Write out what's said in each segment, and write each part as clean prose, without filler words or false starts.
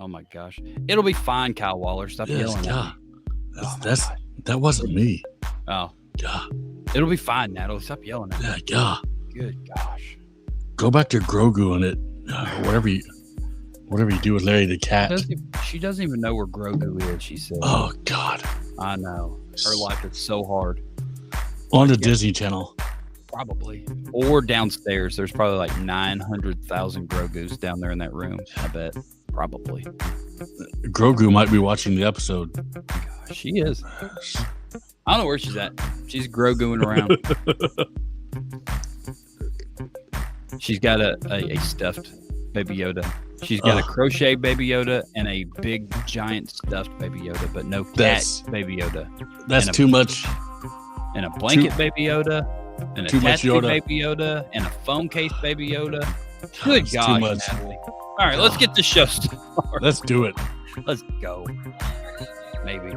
Oh my gosh. It'll be fine, Kyle Waller. Stop yelling at me. That wasn't me. Oh. God. It'll be fine, Natalie. Stop yelling at me. Yeah, God. Good gosh. Go back to Grogu on it. Whatever you do with Larry the cat. She doesn't even know where Grogu is, she said. Oh, God. I know. Her life is so hard. On the Disney Channel. Probably. Or downstairs. There's probably like 900,000 Grogus down there in that room. I bet. Probably. Grogu might be watching the episode. Gosh, she is. I don't know where she's at. She's Groguing around. She's got a stuffed Baby Yoda. She's got a crochet Baby Yoda and a big giant stuffed Baby Yoda, but no cat Baby Yoda. That's too much. And a blanket Baby Yoda. And a tattoo Baby Yoda. And a phone case Baby Yoda. Good God, too much. Natalie. All right, let's get the show started. Let's do it. Let's go. Maybe.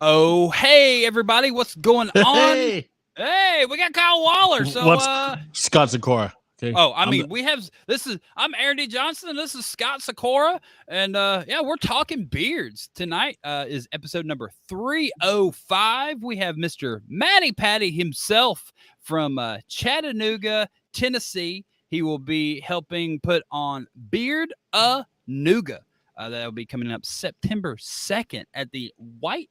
Oh, hey, everybody. What's going on? Hey, we got Kyle Waller. So, what's Scott Sakura? Okay. Oh, I'm Aaron D. Johnson, and this is Scott Sakura. And we're talking beards. Tonight is episode number 305. We have Mr. Matty Patty himself from Chattanooga, Tennessee. He will be helping put on Beard-a-nooga. That'll be coming up September 2nd at the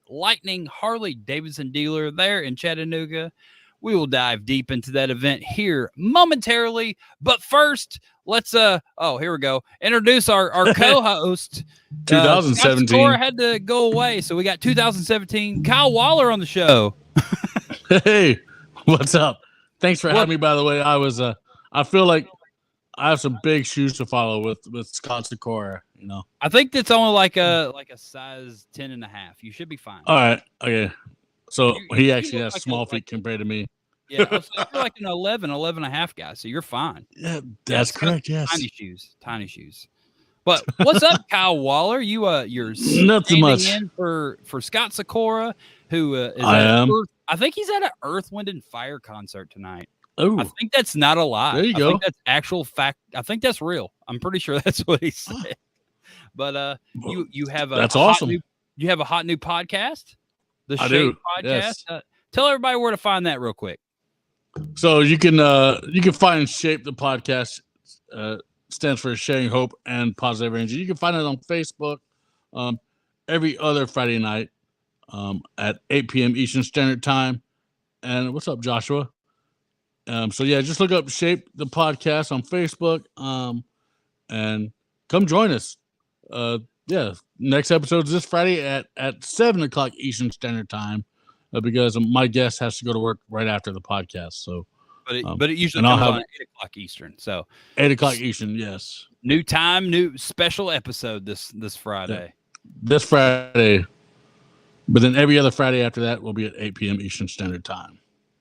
Lightening Harley-Davidson dealer there in Chattanooga. We will dive deep into that event here momentarily. But first, let's here we go. Introduce our co-host. 2017. Score had to go away, so we got 2017 Kyle Waller on the show. Hey, what's up? Thanks for having me. By the way, I feel like I have some big shoes to follow with Scott Sakura. You know, I think that's only like a size 10.5. You should be fine. All right. Okay. So he actually has small feet compared to me. Yeah. So you're like an 11 and a half guy. So you're fine. Yeah, that's correct. Yes. Tiny shoes. But what's up, Kyle Waller? You're nothing much in for Scott Sakura, who is I think he's at an Earth, Wind, and Fire concert tonight. Oh, I think that's not a lie. There you go. I think that's actual fact. I think that's real. I'm pretty sure that's what he said. But you have that's awesome. You have a hot new podcast, the Shape Podcast. Yes. Tell everybody where to find that real quick. So you can find Shape the podcast. Stands for Sharing Hope and Positive Energy. You can find it on Facebook every other Friday night at 8 p.m. Eastern Standard Time. And what's up, Joshua? So yeah, just look up Shape the Podcast on Facebook, and come join us. Next episode is this Friday at 7:00 Eastern Standard Time, because my guest has to go to work right after the podcast. So, but it usually comes on at 8:00 Eastern. So 8:00 Eastern, yes. New time, new special episode this Friday. This Friday, but then every other Friday after that will be at 8 p.m. Eastern Standard Time.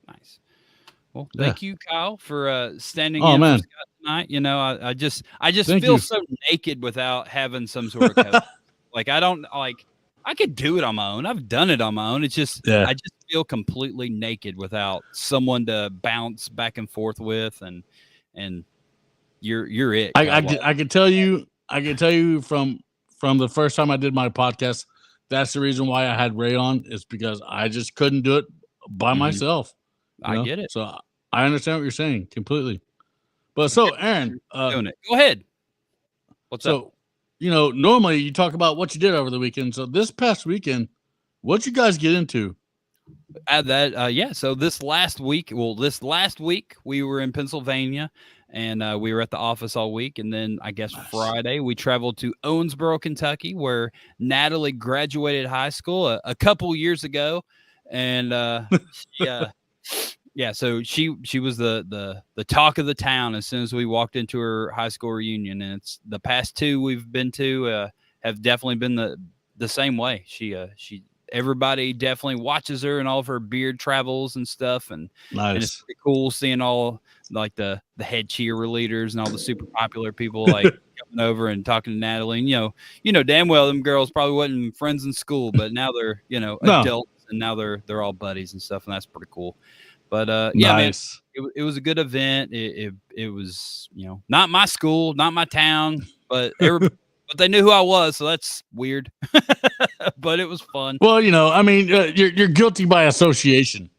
Nice. Well, thank you, Kyle, for standing in for Scott tonight. You know, I just feel so naked without having some sort of coach. I could do it on my own. I've done it on my own. It's just I just feel completely naked without someone to bounce back and forth with, and you're it. I can tell you from the first time I did my podcast, that's the reason why I had Ray on, is because I just couldn't do it by myself. I get it. So I understand what you're saying completely. But so, Aaron, doing it. Go ahead. What's up? So, normally you talk about what you did over the weekend. So this past weekend, what'd you guys get into? So this last week we were in Pennsylvania, and we were at the office all week. And then I guess Friday we traveled to Owensboro, Kentucky, where Natalie graduated high school a couple years ago, and yeah, so she was the talk of the town as soon as we walked into her high school reunion. And it's the past two we've been to have definitely been the same way. She everybody definitely watches her and all of her beard travels and stuff, and it's pretty cool seeing all like the head cheerleaders and all the super popular people like coming over and talking to Natalie. And you know damn well them girls probably wasn't friends in school, but now they're adults, and now they're all buddies and stuff, and that's pretty cool. But yeah, man, it was a good event. It was not my school, not my town, but but they knew who I was, so that's weird. But it was fun. Well, I mean, you're guilty by association.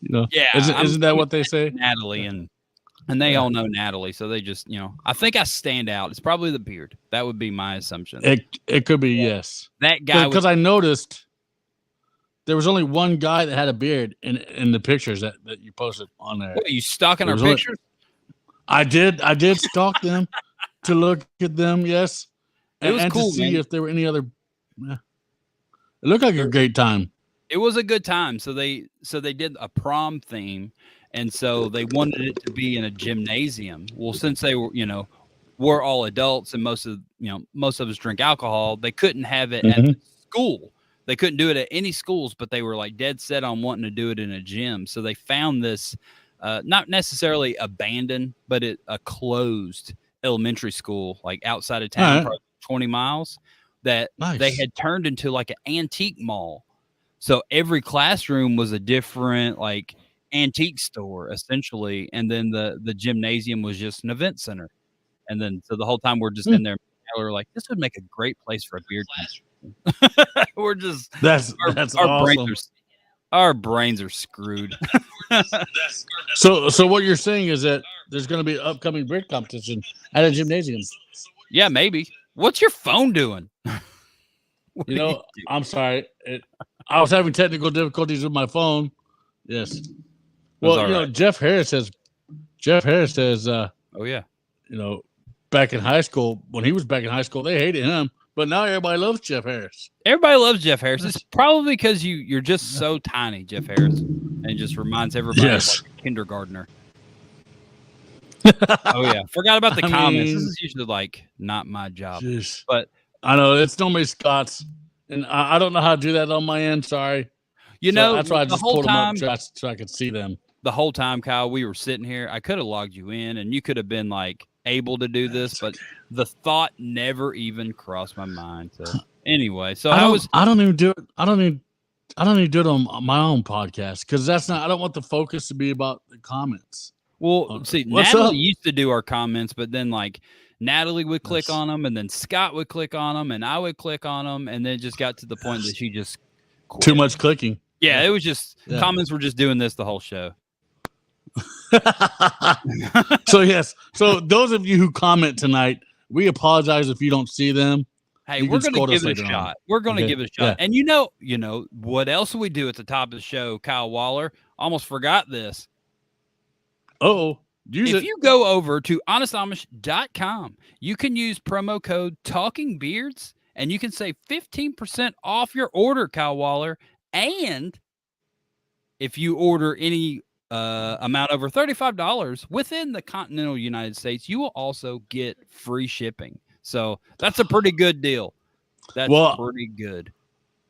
Yeah, isn't that what they say? Natalie and they all know Natalie, so they just I think I stand out. It's probably the beard. That would be my assumption. It could be, yes. That guy, because I noticed there was only one guy that had a beard in the pictures that you posted on there. What, you stalking our pictures? I did stalk them to look at them. Yes. It was cool, to see if there were any other. It looked like a great time. It was a good time. So they did a prom theme, and so they wanted it to be in a gymnasium. Well, since they were we're all adults and most of us drink alcohol, they couldn't have it at the school. They couldn't do it at any schools, but they were like dead set on wanting to do it in a gym. So they found this not necessarily abandoned, but a closed elementary school like outside of town. Probably 20 miles that they had turned into like an antique mall. So every classroom was a different like antique store essentially. And then the gymnasium was just an event center. And then, so the whole time we're just in there, we're like, this would make a great place for a beard competition. We're just, that's our awesome. Our brains are screwed. So what you're saying is that there's going to be an upcoming beard competition at a gymnasium. Yeah, maybe. What's your phone doing? I'm sorry. I was having technical difficulties with my phone. Yes. Well, right. Jeff Harris says, oh yeah. Back in high school, when he was back in high school, they hated him, but now everybody loves Jeff Harris. Everybody loves Jeff Harris. It's probably because you're just so tiny, Jeff Harris, and it just reminds everybody of like a kindergartner. Oh yeah, forgot about the comments. This is usually like not my job, but I know it's normally Scott's, and I don't know how to do that on my end. Sorry, that's why I just pulled them up so I could see them. The whole time, Kyle, we were sitting here. I could have logged you in, and you could have been like able to do this, but the thought never even crossed my mind. So anyway, I don't even do it. I don't even do it on my own podcast because that's not. I don't want the focus to be about the comments. Well, see, Natalie used to do our comments, but then like Natalie would click on them, and then Scott would click on them, and I would click on them, and then it just got to the point that she just quit. Too much clicking. Yeah, it was just comments were just doing this the whole show. So yes, so those of you who comment tonight, we apologize if you don't see them. Hey, we're going to give it a shot. We're going to give it a shot. And you know what else we do at the top of the show, Kyle Waller? Almost forgot this. If you go over to honestamish.com, you can use promo code TalkingBeards, and you can save 15% off your order, Kyle Waller. And if you order any amount over $35 within the continental United States, you will also get free shipping. So that's a pretty good deal. That's pretty good.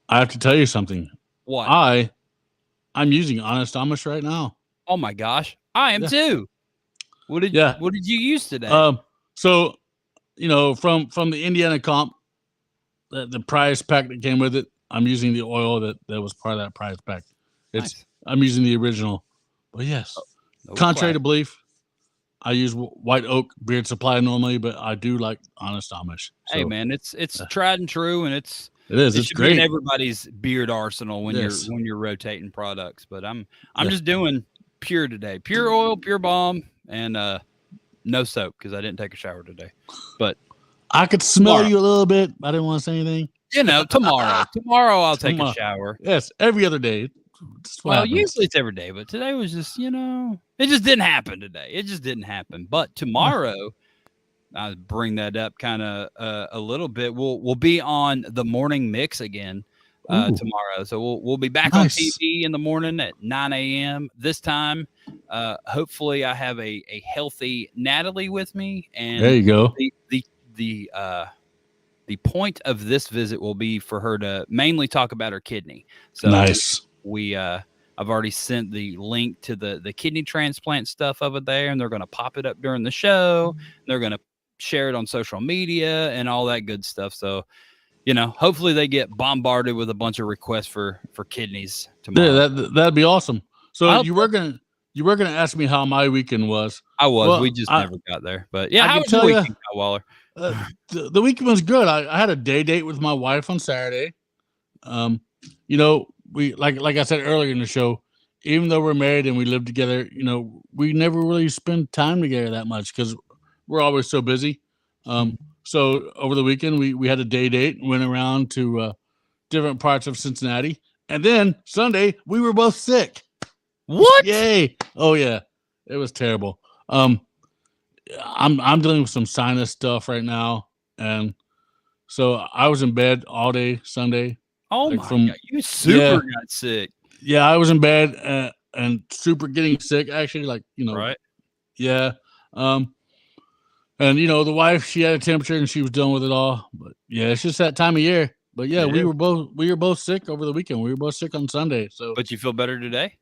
I have to tell you something. What? I'm using Honest Amish right now. Oh my gosh, I am too. What did you use today? So from the Indiana comp, the prize pack that came with it, I'm using the oil that was part of that prize pack. I'm using the original. But yes, contrary to belief, I use White Oak Beard Supply normally, but I do like Honest Amish. So, hey man, it's tried and true, and it's great in everybody's beard arsenal when you're rotating products. But I'm just doing pure today, pure oil, pure balm, and no soap because I didn't take a shower today. But I could smell you a little bit. I didn't want to say anything. Tomorrow I'll take a shower. Yes, every other day. Well, usually it's every day, but today was just, it just didn't happen today. It just didn't happen. But tomorrow, I'll bring that up kind of a little bit. We'll be on the morning mix again tomorrow. So we'll be back on TV in the morning at 9 a.m. This time, hopefully I have a healthy Natalie with me. And there you go. The point of this visit will be for her to mainly talk about her kidney. So nice. I've already sent the link to the kidney transplant stuff over there, and they're going to pop it up during the show. They're going to share it on social media and all that good stuff. So, hopefully they get bombarded with a bunch of requests for kidneys tomorrow. Yeah, that'd be awesome. So you were gonna ask me how my weekend was. I was. Well, we just never got there. But yeah, how was your weekend, Kyle Waller? The weekend was good. I had a day date with my wife on Saturday. We like I said earlier in the show, even though we're married and we live together, we never really spend time together that much because we're always so busy. So over the weekend we had a day date and went around to different parts of Cincinnati, and then Sunday we were both sick. What? Yay! Oh yeah, it was terrible. I'm dealing with some sinus stuff right now, and so I was in bed all day Sunday. Oh my God, you super got sick. Yeah, I was in bed and super getting sick. Actually, right? Yeah. And the wife, she had a temperature and she was done with it all. But yeah, it's just that time of year. But yeah, we were both sick over the weekend. We were both sick on Sunday. So, but you feel better today?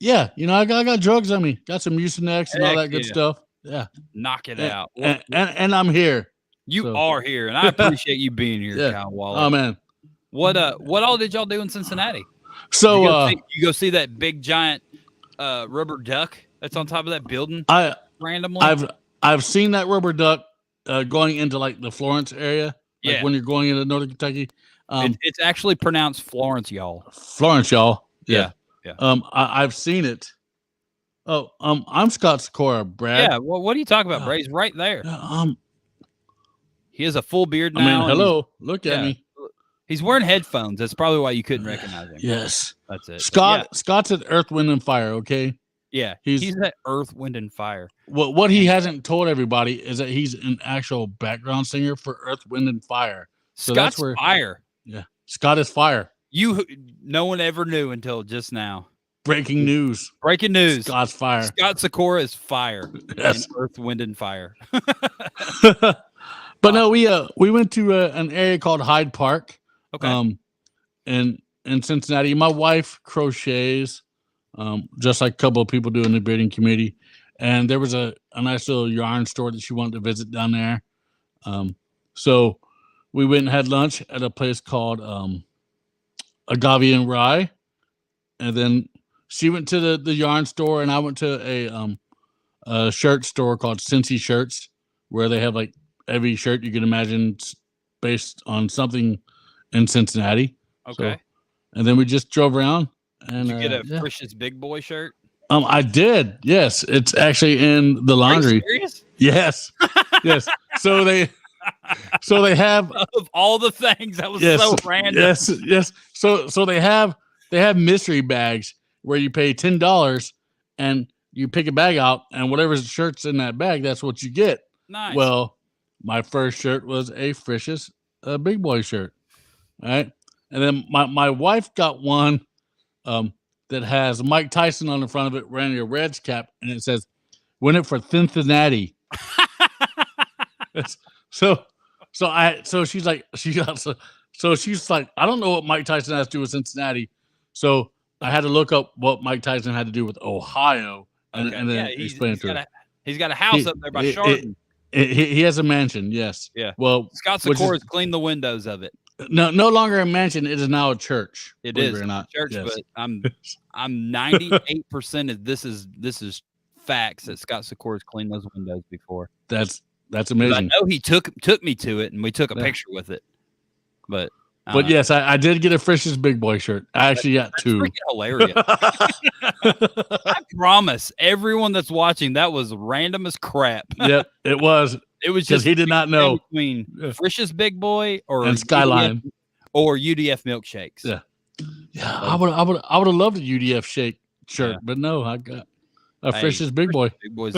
Yeah, I got drugs on me. Got some Mucinex and all that good stuff. Yeah, knock it out. And I'm here. You are here, and I appreciate you being here, Kyle Waller. Oh man, what all did y'all do in Cincinnati? So you go see that big giant rubber duck that's on top of that building. Randomly, I've seen that rubber duck going into like the Florence area. Like when you're going into Northern Kentucky. It's actually pronounced Florence, y'all. Florence, y'all. Yeah. I've seen it. Oh, I'm Scott Sikora, Brad. Yeah, well, what are you talking about, Brad? He's right there. He has a full beard now. Hello, look at me. He's wearing headphones. That's probably why you couldn't recognize him. Yes, that's it. Scott's at Earth, Wind, and Fire. Okay. Yeah, he's at Earth, Wind, and Fire. What he hasn't told everybody is that he's an actual background singer for Earth, Wind, and Fire. So Scott's fire. Yeah, Scott is fire. No one ever knew until just now. Breaking news. Scott's fire. Scott Sikora is fire. Yes. In Earth, Wind, and Fire. But no, we went to an area called Hyde Park. Okay. In Cincinnati. My wife crochets, just like a couple of people do in the bearding community. And there was a nice little yarn store that she wanted to visit down there. So we went and had lunch at a place called Agave and Rye. And then she went to the yarn store, and I went to a shirt store called Cincy Shirts, where they have like every shirt you can imagine based on something in Cincinnati. Okay. So, and then we just drove around. And did you get a Frisch's Big Boy shirt? I did. Yes, it's actually in the laundry. Are you serious? Yes. Yes. So they have of all the things that was so random. Yes. So they have mystery bags where you pay $10 and you pick a bag out, and whatever shirt's in that bag, that's what you get. Nice. Well, my first shirt was a Frisch's Big Boy shirt. All right. And then my wife got one that has Mike Tyson on the front of it wearing a Reds cap, and it says, "Win it for Cincinnati." So she's like, I don't know what Mike Tyson has to do with Cincinnati. So I had to look up what Mike Tyson had to do with Ohio, and then explain it to her. He's got a house up there by Chardon. He has a mansion, yes. Yeah. Well, Scott Sikora's cleaned the windows of it. No longer a mansion. It is now a church. It is or not. A church, yes. But I'm 98% of this is facts that Scott Sikora's cleaned those windows before. That's amazing. I know he took me to it, and we took a picture with it. But yes, I did get a Frisch's Big Boy shirt. I actually got two. Freaking hilarious. I promise everyone that's watching that was random as crap. Yep, it was. It was just he did not know between Frisch's Big Boy and Skyline or UDF milkshakes. Yeah. Yeah, I would have loved a UDF shake shirt, Yeah. but no, I got a Hey, Frisch's Big Boy. Big Boys.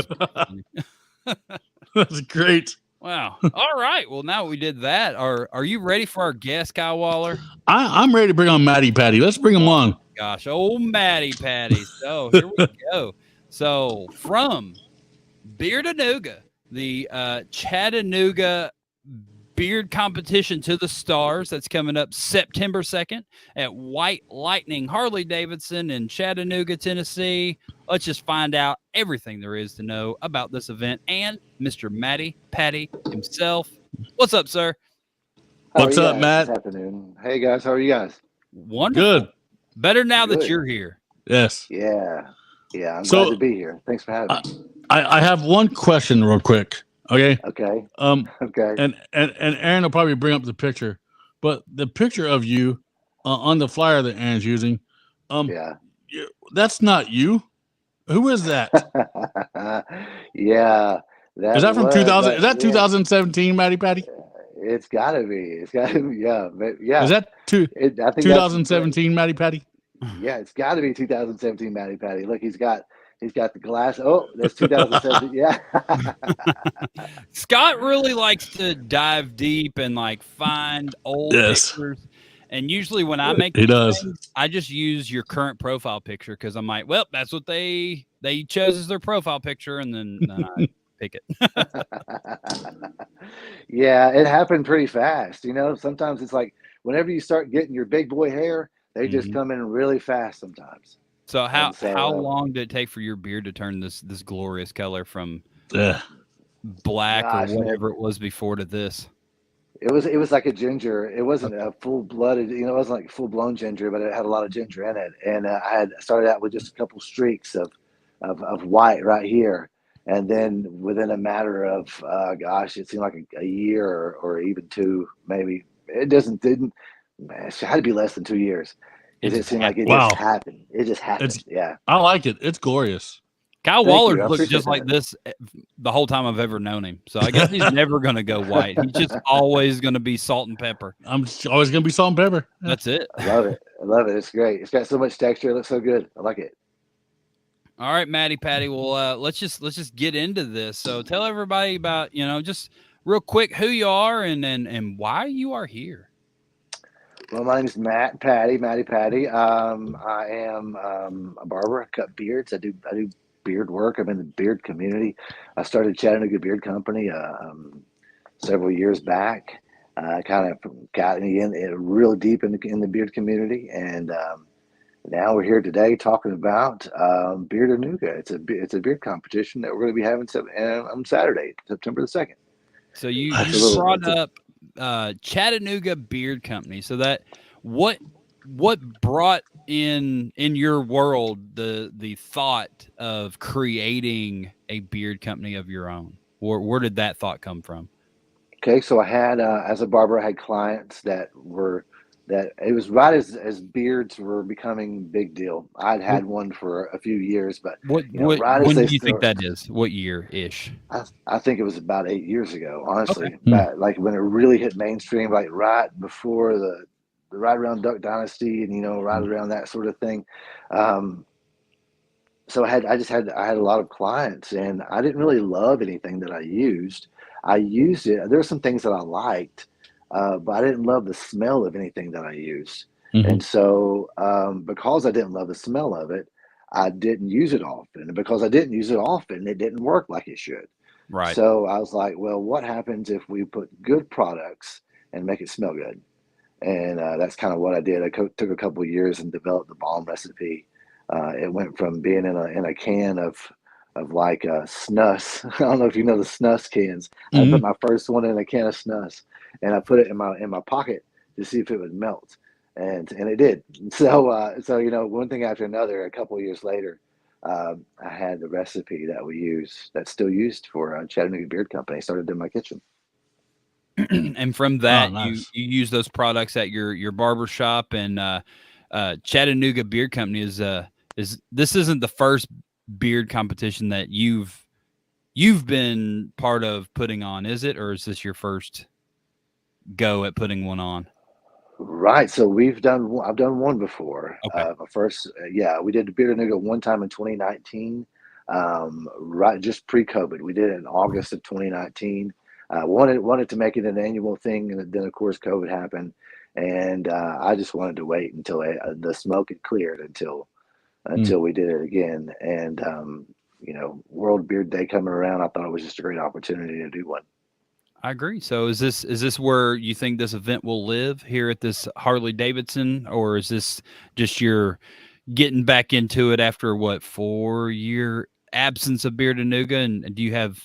That's great. Wow. All right. Well, now we did that. Are you ready for our guest, Kyle Waller? I'm ready to bring on Matty Patty. Let's bring him on. Gosh, old Matty Patty. So here we go. So from Beard-a-nooga, the Chattanooga beard competition to the stars that's coming up September 2nd at Lightening Harley-Davidson in Chattanooga, Tennessee. Let's just find out everything there is to know about this event and Mr. Matty Patty himself. What's up, sir? What's up, Matt? This afternoon. Hey guys, how are you guys? Wonderful. Good. Better now that Good. you're here. Yes. Yeah. I'm glad to be here. Thanks for having me. I have one question real quick. Okay. Okay. Okay. And Aaron will probably bring up the picture, but the picture of you on the flyer that Aaron's using, Yeah. That's not you. Who is that? Yeah. Is that from 2000? Is that 2017, Matty Patty? It's got to be. It's got to be. Yeah. But yeah. Is that I think 2017, Matty Patty? Yeah, it's got to be 2017, Matty Patty. Look, he's got the glass. Oh, that's 2017. Yeah. Scott really likes to dive deep and like find old pictures. And usually when I make things, I just use your current profile picture because I'm like, well, that's what they chose as their profile picture, and then I pick it. Yeah, it happened pretty fast. Sometimes it's like whenever you start getting your big boy hair, they just come in really fast sometimes. So how long did it take for your beard to turn this glorious color from black or whatever it was before to this? It was like a ginger. It wasn't a full-blooded, it wasn't like full-blown ginger, but it had a lot of ginger in it. And I had started out with just a couple streaks of white right here. And then within a matter of, it seemed like a year or even two, maybe. It had to be less than 2 years. It seemed like it just happened. It just happened. Yeah. I like it. It's glorious. Kyle Waller looks just like this the whole time I've ever known him. So I guess he's never going to go white. He's just always going to be salt and pepper. I'm always going to be salt and pepper. That's it. I love it. It's great. It's got so much texture. It looks so good. I like it. All right, Matty Patty. Well, let's just get into this. So tell everybody about, just real quick who you are and why you are here. Well, my name is Matty Patty. I am a barber. I cut beards. I do beard work. I'm in the beard community. I started Chattanooga Beard Company several years back. Kind of got in real deep in the beard community, and now we're here today talking about Beard-a-nooga. It's a beard competition that we're going to be having on Saturday, September the 2nd. So you brought up Chattanooga Beard Company. So that what brought in your world the thought of creating a beard company of your own? Where did that thought come from? Okay, so I had as a barber, I had clients that it was right as beards were becoming a big deal. I'd had one for a few years, but when do you think that is? What year ish? I think it was about 8 years ago, honestly. Okay. But like when it really hit mainstream, like right before right around Duck Dynasty and right around that sort of thing. So I had a lot of clients, and I didn't really love anything that I used. I used it. There were some things that I liked. But I didn't love the smell of anything that I used. Mm-hmm. And so because I didn't love the smell of it, I didn't use it often. And because I didn't use it often, it didn't work like it should. Right. So I was like, well, what happens if we put good products and make it smell good? And that's kind of what I did. I took a couple of years and developed the balm recipe. It went from being in a can of like snus. I don't know if you know the snus cans. Mm-hmm. I put my first one in a can of snus. And I put it in my pocket to see if it would melt, and it did. So one thing after another. A couple of years later, I had the recipe that's still used for Chattanooga Beard Company. Started in my kitchen. And from that, nice. you use those products at your barber shop, and Chattanooga Beard Company is this isn't the first beard competition that you've been part of putting on, is it, or is this your first go at putting one on? Right. So I've done one before. Okay. My first, we did the Beard-a-nooga one time in 2019, right, just pre-COVID. We did it in August of 2019. Wanted to make it an annual thing, and then of course COVID happened, and I just wanted to wait until the smoke had cleared until we did it again. And World Beard Day coming around, I thought it was just a great opportunity to do one. I agree. So is this where you think this event will live here at this Harley-Davidson, or is this just your getting back into it after what 4-year absence of Beard-a-nooga? And do you have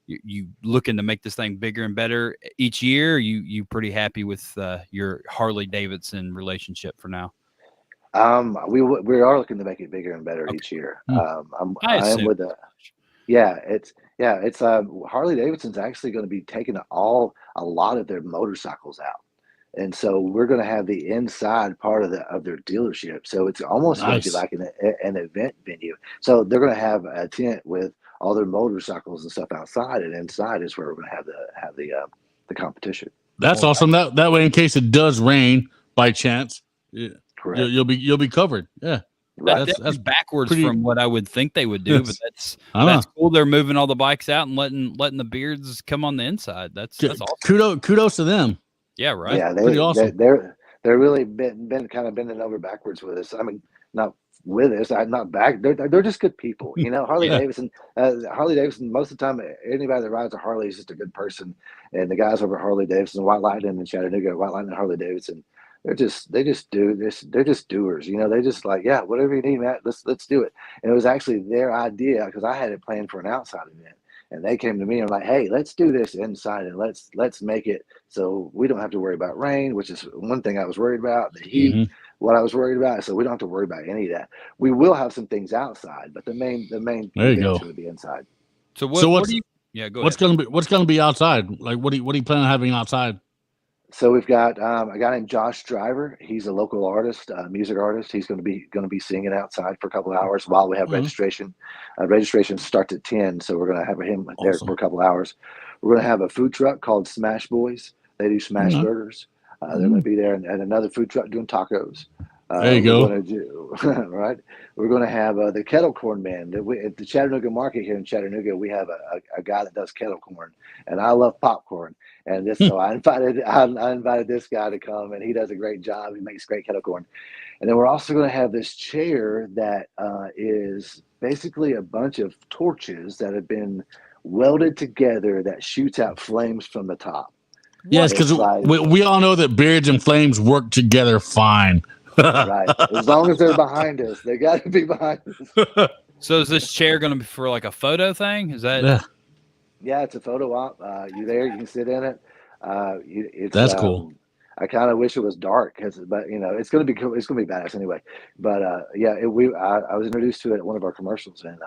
you looking to make this thing bigger and better each year? Or you pretty happy with your Harley-Davidson relationship for now? We are looking to make it bigger and better each year. I am with the. It's Harley-Davidson's actually going to be taking a lot of their motorcycles out, and so we're going to have the inside part of their dealership. So it's almost going to be like an event venue. So they're going to have a tent with all their motorcycles and stuff outside, and inside is where we're going to have the competition. That's awesome. That way, in case it does rain by chance, correct, you'll be covered. Yeah. Right. That's backwards from what I would think they would do, but that's cool. They're moving all the bikes out and letting the beards come on the inside. That's awesome. Kudos to them. Yeah, right. Yeah, pretty awesome. They're really been kind of bending over backwards with us. I mean, not with us. I'm not back. They're just good people. Harley-Davidson. Harley-Davidson. Most of the time, anybody that rides a Harley is just a good person. And the guys over at Harley-Davidson, White Lightning in Chattanooga, White Lightning Harley-Davidson. They just do this. They're just doers. They just like, yeah, whatever you need, Matt, let's do it. And it was actually their idea, because I had it planned for an outside event, and they came to me and were like, hey, let's do this inside, and let's make it so we don't have to worry about rain, which is one thing I was worried about. The heat, what I was worried about. So we don't have to worry about any of that. We will have some things outside, but the main there you go to be inside. So what do you? Yeah, go ahead. What's gonna be outside? Like what do you plan on having outside? So we've got a guy named Josh Driver. He's a local artist, music artist. He's going to be singing outside for a couple of hours while we have registration. Registration starts at 10, so we're going to have him there for a couple of hours. We're going to have a food truck called Smash Boys. They do smash burgers. They're going to be there, and another food truck doing tacos. There you go. Right. We're going to have the kettle corn man. At the Chattanooga market here in Chattanooga, we have a guy that does kettle corn, and I love popcorn. And so I invited this guy to come, and he does a great job. He makes great kettle corn. And then we're also going to have this chair that is basically a bunch of torches that have been welded together that shoots out flames from the top. Yes, because we all know that beards and flames work together fine. Right. As long as they're behind us, they got to be behind us. So is this chair going to be for like a photo thing? Is that? Yeah, it's a photo op. You there? You can sit in it. That's cool. I kind of wish it was dark, but it's going to be cool. It's going to be badass anyway. But I was introduced to it at one of our commercials, and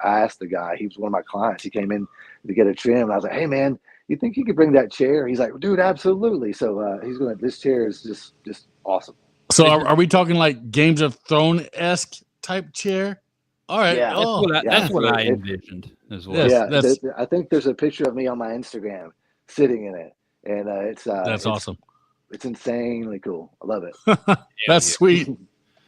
I asked the guy. He was one of my clients. He came in to get a trim, and I was like, "Hey, man, you think you could bring that chair?" He's like, "Dude, absolutely." So this chair is just awesome. So are we talking like Games of Thrones-esque type chair? All right. Yeah, that's what I envisioned as well. Yes, I think there's a picture of me on my Instagram sitting in it, and it's awesome. It's insanely cool. I love it. That's sweet.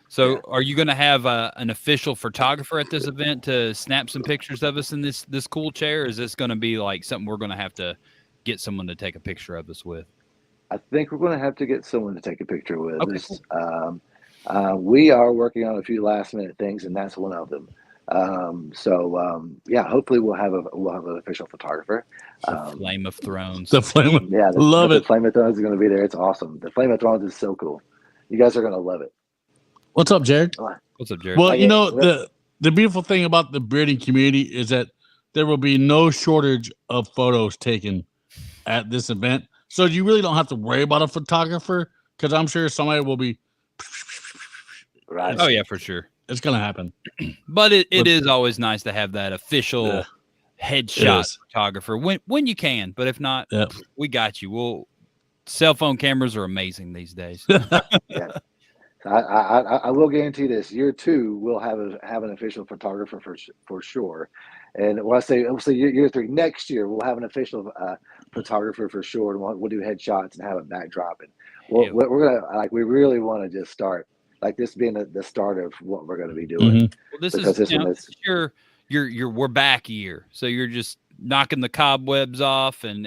So are you going to have an official photographer at this event to snap some pictures of us in this cool chair? Or is this going to be like something we're going to have to get someone to take a picture of us with? I think we're going to have to get someone to take a picture with us. Cool. We are working on a few last minute things, and that's one of them. Hopefully we'll have an official photographer. Flame of Thrones. The Flame. Love it. The Flame of Thrones is going to be there. It's awesome. The Flame of Thrones is so cool. You guys are going to love it. What's up, Jared? What's up, Jared? Well, the beautiful thing about the bearding community is that there will be no shortage of photos taken at this event. So you really don't have to worry about a photographer, because I'm sure somebody will be. Right. Oh, yeah, for sure. It's going to happen. But it is always nice to have that official headshot photographer when you can. But if not, we got you. Cell phone cameras are amazing these days. Yeah. I will guarantee this: year 2 we'll have an official photographer for sure, And when I say year 3, next year we'll have an official photographer for sure, and we'll do headshots and have a backdrop. And we're gonna we really want to just start this being the start of what we're going to be doing. Well, this is your we're back year, so you're just knocking the cobwebs off and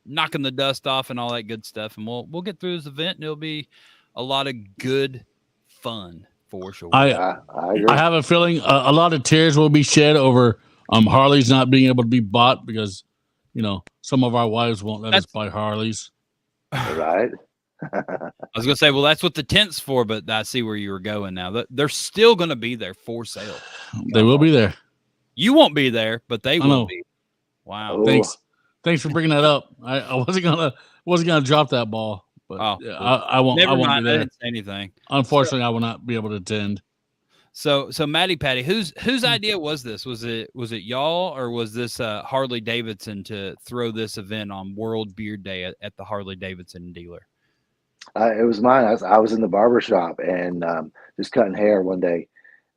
knocking the dust off and all that good stuff, and we'll get through this event, and it'll be a lot of good fun for sure. I agree. I have a feeling a lot of tears will be shed over Harleys not being able to be bought because some of our wives won't let us buy Harleys. Right. I was gonna say, well, that's what the tent's for, but I see where you were going now. They're still gonna be there for sale. They will be there. You won't be there, but they will be. Wow. Ooh. Thanks for bringing that up. I wasn't gonna drop that ball, but I won't. Never I won't mind. be there. I didn't say anything. Unfortunately, I will not be able to attend. So Matty Patty, whose idea was this? Was it y'all, or was this Harley-Davidson to throw this event on World Beard Day at the Harley-Davidson dealer? It was mine. I was in the barber shop and just cutting hair one day,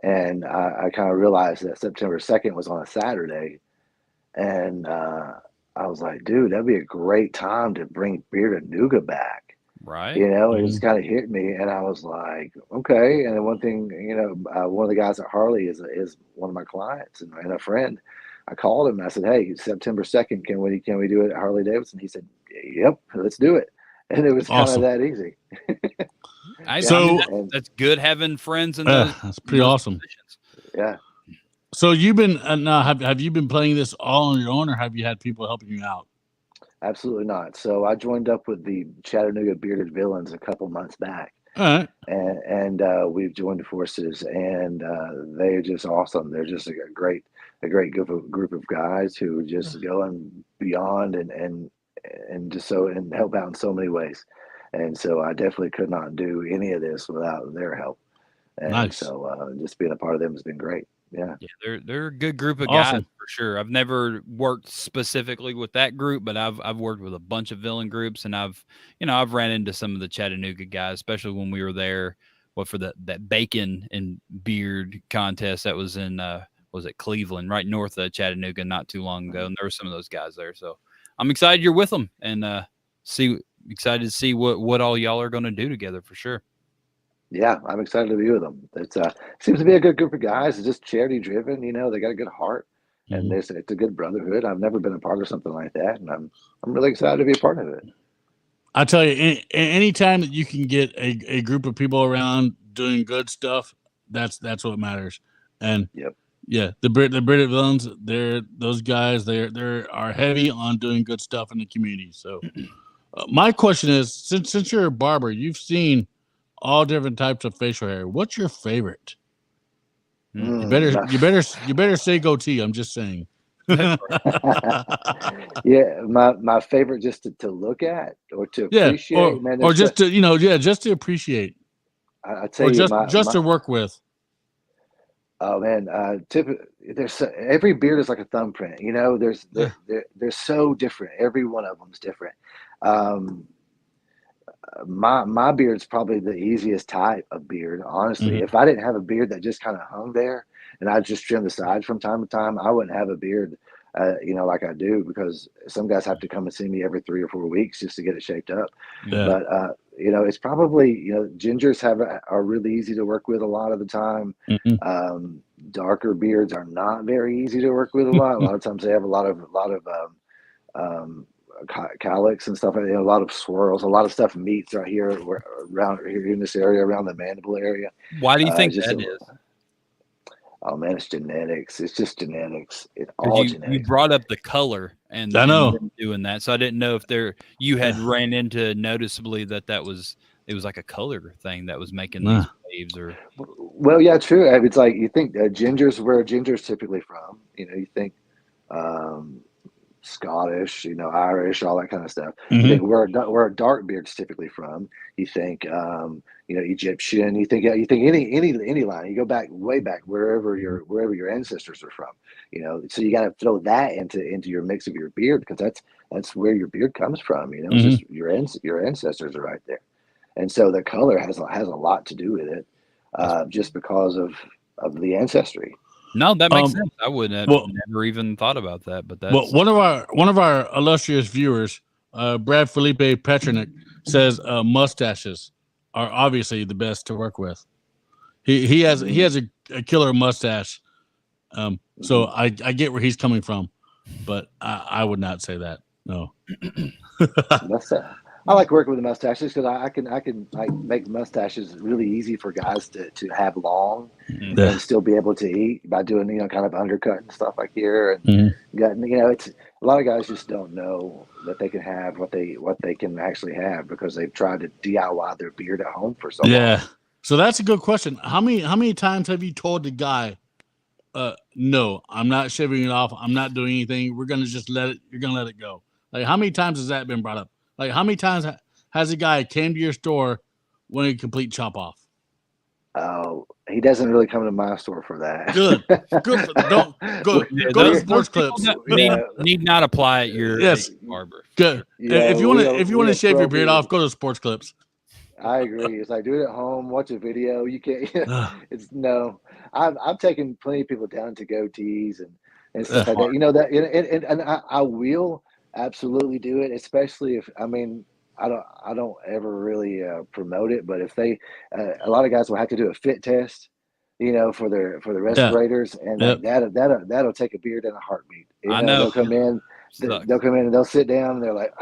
and I kind of realized that September 2nd was on a Saturday, and I was like, dude, that'd be a great time to bring Beard-a-nooga back. Right. It just kind of hit me, and I was like, okay. And then one thing, one of the guys at Harley is one of my clients and a friend. I called him and I said, hey, September 2nd, can we do it at Harley-Davidson? He said, yep, let's do it. And it was kind of that easy. That's good having friends in those. That's pretty awesome. Positions. Yeah. So you've been now have you been playing this all on your own, or have you had people helping you out? Absolutely not. So I joined up with the Chattanooga Bearded Villains a couple months back. All right. And we've joined forces, and they're just awesome. They're just a great group of guys who just go and beyond and just and help out in so many ways. And so I definitely could not do any of this without their help. And nice. So just being a part of them has been great. Yeah, they're a good group of guys for sure. I've never worked specifically with that group, but I've worked with a bunch of villain groups, and I've ran into some of the Chattanooga guys, especially when we were there. For that bacon and beard contest that was in was it Cleveland, right north of Chattanooga, not too long ago, and there were some of those guys there. So I'm excited you're with them, and excited to see what all y'all are going to do together for sure. Yeah, I'm excited to be with them. It's seems to be a good group of guys. It's just charity driven. They got a good heart, and it's a good brotherhood. I've never been a part of something like that, and I'm really excited to be a part of it. I tell you, anytime that you can get a group of people around doing good stuff, that's what matters. And yeah, the Bearded Villains, those guys. They are heavy on doing good stuff in the community. So my question is, since you're a barber, you've seen all different types of facial hair. What's your favorite? You better say goatee. I'm just saying. Yeah, my favorite just to look at or to appreciate, man, or just to just to appreciate. I tell you, just to work with. Oh man, there's every beard is like a thumbprint. They're so different. Every one of them's different. My beard's probably the easiest type of beard, honestly. If I didn't have a beard that just kind of hung there and I just trim the sides from time to time, I wouldn't have a beard, like I do, because some guys have to come and see me every 3 or 4 weeks just to get it shaped up. Yeah. But it's probably, gingers are really easy to work with a lot of the time. Darker beards are not very easy to work with a lot. A lot of times they have a lot of cowlicks and stuff, a lot of swirls, a lot of stuff meets right here around here in this area, around the mandible area. Why do you think that is? Oh man, it's genetics. It's just genetics. It's all genetics. You brought up the color, and I know doing that, so I didn't know if you had ran into noticeably that was like a color thing that was making these waves, or. Well, yeah, true. It's like you think gingers, where gingers typically from. You think. Scottish, Irish, all that kind of stuff. You think where dark beard's typically from. You think, Egyptian. You think any line. You go way back wherever your ancestors are from. So you got to throw that into your mix of your beard, because that's where your beard comes from. It's just your ancestors are right there, and so the color has a lot to do with it, just because of the ancestry. No, that makes sense. I wouldn't have never even thought about that. But that's one of our illustrious viewers, Brad Felipe Petronik, says mustaches are obviously the best to work with. He has a killer mustache. So I get where he's coming from, but I would not say that. No. I like working with the mustaches because I can like make mustaches really easy for guys to have long and still be able to eat by doing kind of undercut and stuff like here and it's a lot of guys just don't know that they can have what they can actually have because they've tried to DIY their beard at home for so long. Yeah. So that's a good question. How many times have you told the guy, no, I'm not shaving it off. I'm not doing anything. We're gonna just you're gonna let it go. Like how many times has that been brought up? Like, how many times has a guy came to your store wanting a complete chop off? Oh, he doesn't really come to my store for that. Good. Don't go to Sports Clips. Need not apply at your barber. Good. Yeah, if you want to shave your beard off, go to Sports Clips. I agree. It's like do it at home, watch a video. You can't. It's no. I've taken plenty of people down to goatees and stuff like that. And I will absolutely do it, especially if I don't ever really promote it, but if they a lot of guys will have to do a fit test, for the respirators, and that'll take a beard in a heartbeat. I know. They'll come in and they'll sit down and they're like,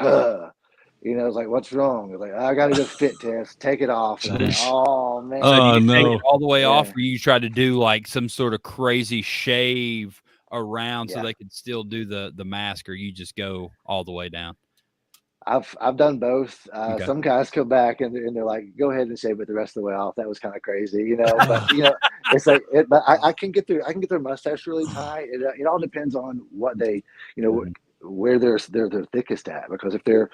it's like, what's wrong? They're like, I got to do a fit test, take it off. And I'm like, oh man, so do you take it all the way off, or you try to do like some sort of crazy shave around so they can still do the mask, or you just go all the way down? I've done both. Some guys come back and they're like, go ahead and shave it the rest of the way off. That was kind of crazy, but it's like but I can get their mustache really tight. It all depends on what they where they're thickest at, because if they're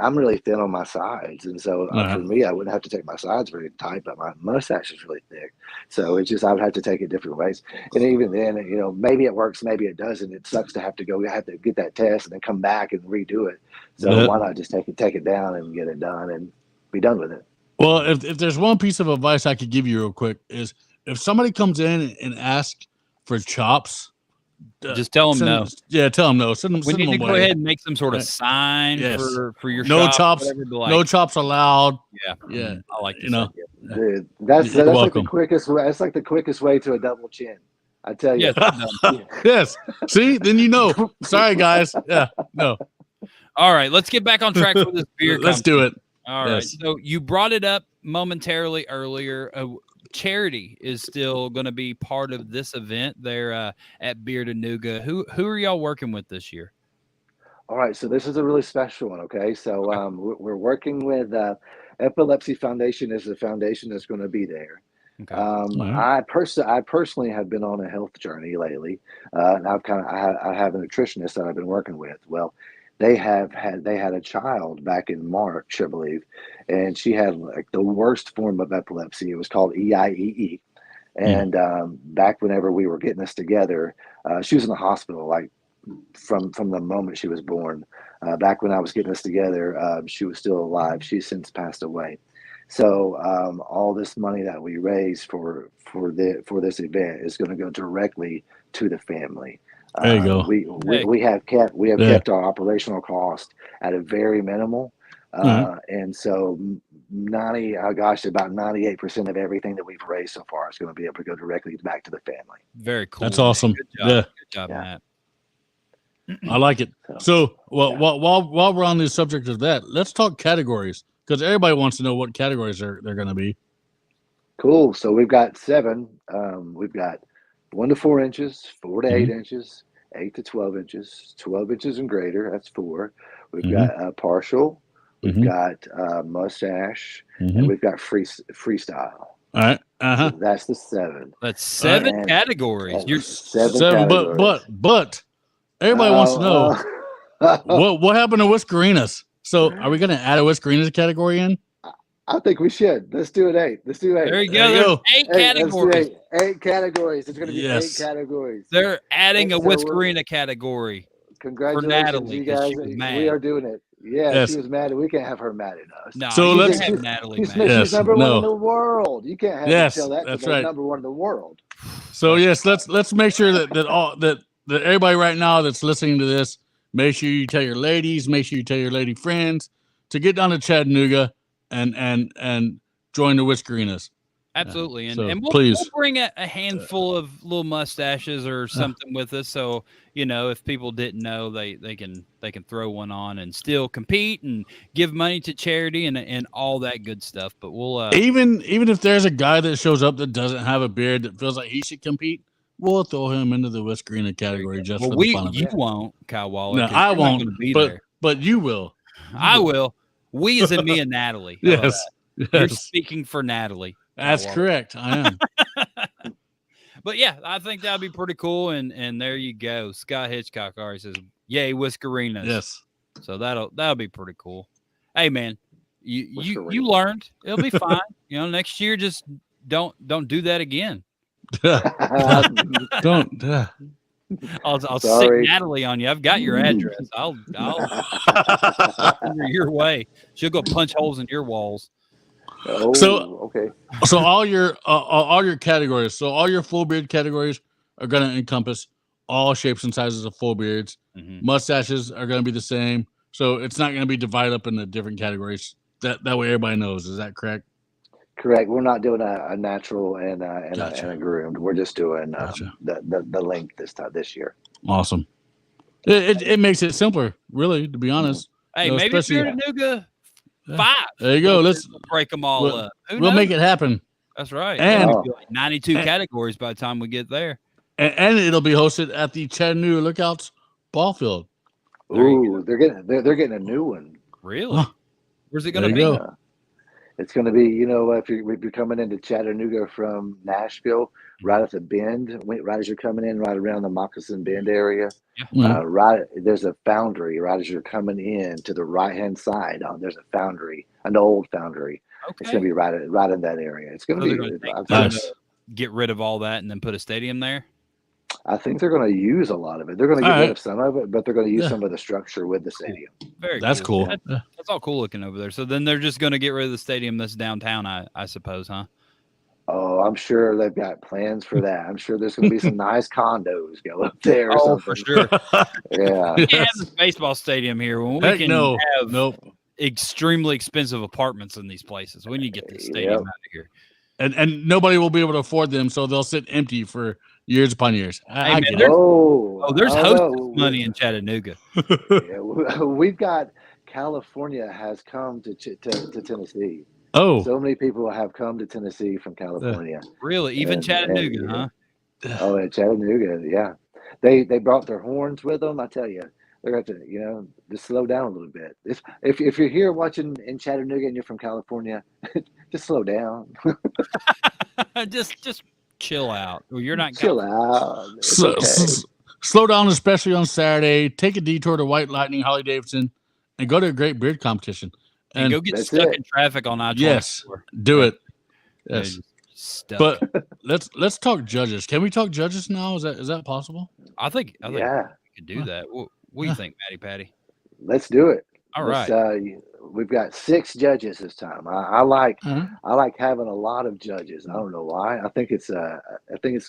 I'm really thin on my sides, and so for me I wouldn't have to take my sides very tight, but my mustache is really thick, so it's just I would have to take it different ways. And even then, maybe it works, maybe it doesn't. It sucks to have to get that test and then come back and redo it. So why not just take it down and get it done and be done with it? Well, if there's one piece of advice I could give you real quick, is if somebody comes in and asks for chops, just tell them no. Yeah, tell them no. We need to go ahead and make some sort of sign for your no shop, chops. No chops allowed. Yeah. I like Dude, that's like the quickest way. That's like the quickest way to a double chin. I tell you. Yes. See, then Sorry, guys. Yeah. No. All right, let's get back on track for this beer. Let's do it. All right. So you brought it up momentarily earlier. Charity is still going to be part of this event there at Beard-a-nooga. Who are y'all working with this year? All right, so this is a really special one. Okay, so we're working with Epilepsy Foundation is the foundation that's going to be there. Okay. I personally have been on a health journey lately, and I have a nutritionist that I've been working with. Well, they had a child back in March, I believe, and she had like the worst form of epilepsy. It was called EIEE. And back whenever we were getting this together, she was in the hospital like from the moment she was born. Back when I was getting this together, she was still alive. She's since passed away. So all this money that we raise for this event is going to go directly to the family. There you go. We have kept our operational cost at a very minimal, and so about 98% of everything that we've raised so far is going to be able to go directly back to the family. Very cool. That's awesome. Good job. Good job, Matt. I like it. So, while we're on the subject of that, let's talk categories, because everybody wants to know what categories they're going to be. Cool. So we've got 7. We've got 1 to 4 inches, 4 to 8 inches, 8 to 12 inches, 12 inches and greater. That's 4. We've got partial. We've got mustache, and we've got freestyle. All right. So that's the 7. That's 7 categories. You're 7 categories. But everybody wants to know what happened to Whiskerinas. So are we going to add a Whiskerinas category in? I think we should. Let's do it 8. Let's do 8. There you go. 8 categories. 8 categories. It's going to be 8 categories. They're adding a Whiskerina category. Congratulations, Natali, you guys. We are doing it. Yeah, Yes. she was mad. We can't have her mad at us. No, So you let's- can have Natalie She's, mad. Yes, she's number one no. in the world. You can't have Yes, to tell that that's to the right. number one in the world. So yes, let's make sure that everybody right now that's listening to this, make sure you tell your ladies, make sure you tell your lady friends to get down to Chattanooga and join the Whiskerinas. Absolutely, and So, and please. we'll bring a handful of little mustaches or something with us. So if people didn't know, they can throw one on and still compete and give money to charity and all that good stuff. But we'll Even if there's a guy that shows up that doesn't have a beard that feels like he should compete, we'll throw him into the Whiskerina category just for the fun of you it. won't, Kyle Waller. No, 'cause I you're not won't. gonna be But there. but you will. I will. We as in me and Natalie. How about Yes. that? You're Yes. speaking for Natalie. That's Waller. correct. I am. But yeah, I think that'd be pretty cool. And there you go. Scott Hitchcock already says, "Yay, Whiskerinas." Yes. So that'll be pretty cool. Hey man, you Whiskerina. learned. It'll be fine. Next year just don't do that again. Don't. I'll sick Sorry. Natalie on you. I've got your address. I'll send her your way. She'll go punch holes in your walls. Oh, So- okay. So all your categories, so all your full beard categories are going to encompass all shapes and sizes of full beards. Mhm. Mustaches are going to be the same. So it's not going to be divided up into different categories. That way everybody knows. Is that correct? Correct. We're not doing a natural and Gotcha. a groomed. We're just doing Gotcha. the length this year. Awesome. It makes it simpler, really, to be honest. Hey, No, maybe especially- Beard-a-nooga Yeah. 5. There you go. Let's break them all we'll- up. Who we'll knows? make it happen. That's right. And- It'll be like 92 and- categories by the time we get there. And it'll be hosted at the Chattanooga Lookouts ball field. There you Ooh, they're getting a new one. Really? Huh. Where's it There going to you be? go. It's going to be, if you're coming into Chattanooga from Nashville, right at the bend, right as you're coming in, right around the Moccasin Bend area, Mhm. right there's a foundry right as you're coming in to the right hand side. There's a foundry, an old foundry. It's Okay. going to be right in that area. It's going So to they're be. gonna take I time think, Nice. to get rid of all that and then put a stadium there? I think they're going to use a lot of it. They're going to get All rid right. of some of it, but they're going to use Yeah. some of the structure with the stadium. Very That's cool. That- Yeah. That's all cool looking over there. So then they're just going to get rid of the stadium that's downtown, I suppose, huh? Oh, I'm sure they've got plans for that. I'm sure there's going to be some nice condos go up there. Or Oh, something. for sure. Yeah. We can't have this baseball stadium here when we Heck can no. have Nope. extremely expensive apartments in these places. We need to get this stadium Yep. out of here. And nobody will be able to afford them, so they'll sit empty for years upon years. I man, get it. there's- Oh, There's I hostess know. money in Chattanooga. Yeah, we've got California has come to Tennessee. Oh, So many people have come to Tennessee from California. Really? Even And- Chattanooga, and- huh? Oh, in Chattanooga, yeah. They brought their horns with them. I tell you, they're going to have to, just slow down a little bit. If you're here watching in Chattanooga and you're from California, just slow down. just chill out. Well, you're not Chill out. It's so, okay. slow down, especially on Saturday. Take a detour to White Lightning, Harley-Davidson, and go to a great beard competition. and go get that's stuck it. in traffic on I-24. Yes, do it. Yeah, Yes, just stuck. but let's talk judges. Can we talk judges now? Is that possible? I think Yeah, we could do that. What do you Yeah. think, Matty Patty? let's do it. All Let's, right. we've got 6 judges this time. I like Uh-huh. I like having a lot of judges. I don't know why. I think it's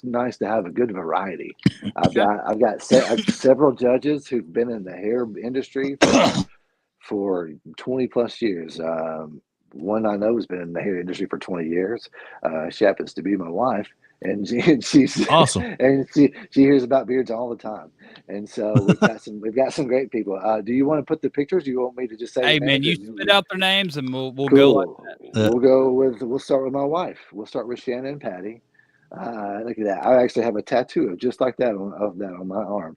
nice to have a good variety. I've got several judges who've been in the hair industry for 20 plus years. One I know has been in the hair industry for 20 years. She happens to be my wife, and she's Awesome. and she hears about beards all the time. And so we've got some great people. Do you want to put the pictures? Do you want me to just say? Hey the man, names you and- spit out their names and we'll go Cool. like that. We'll start with my wife. We'll start with Shannon and Patty. Look at that. I actually have a tattoo of just like that on my arm.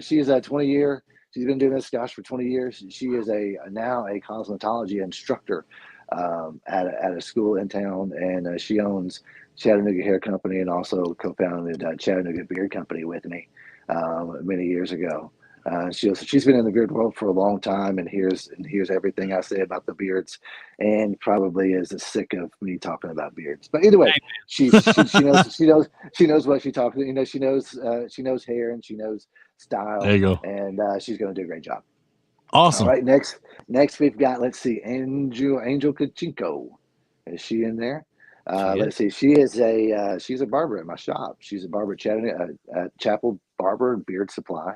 She's a 20-year. She's been doing this, gosh, for 20 years. She is now a cosmetology instructor at a school in town, and she owns Chattanooga Hair Company and also co-founded Chattanooga Beard Company with me many years ago. She's been in the beard world for a long time and hears everything I say about the beards, and probably is sick of me talking about beards. But either way, she knows what she talks. She knows hair and she knows style. There you go. And she's going to do a great job. Awesome. All right, next we've got, let's see, Angel Kachinko. Is she in there? Let's see. She's a barber at my shop. She's a barber at Chapel Barber Beard Supply.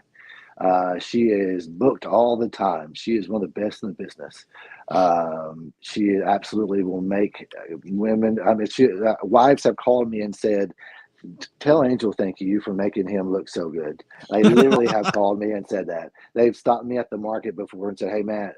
She is booked all the time. She is one of the best in the business. She absolutely will make women. I mean, wives have called me and said, "Tell Angel thank you for making him look so good." They literally have called me and said that. They've stopped me at the market before and said, "Hey, man,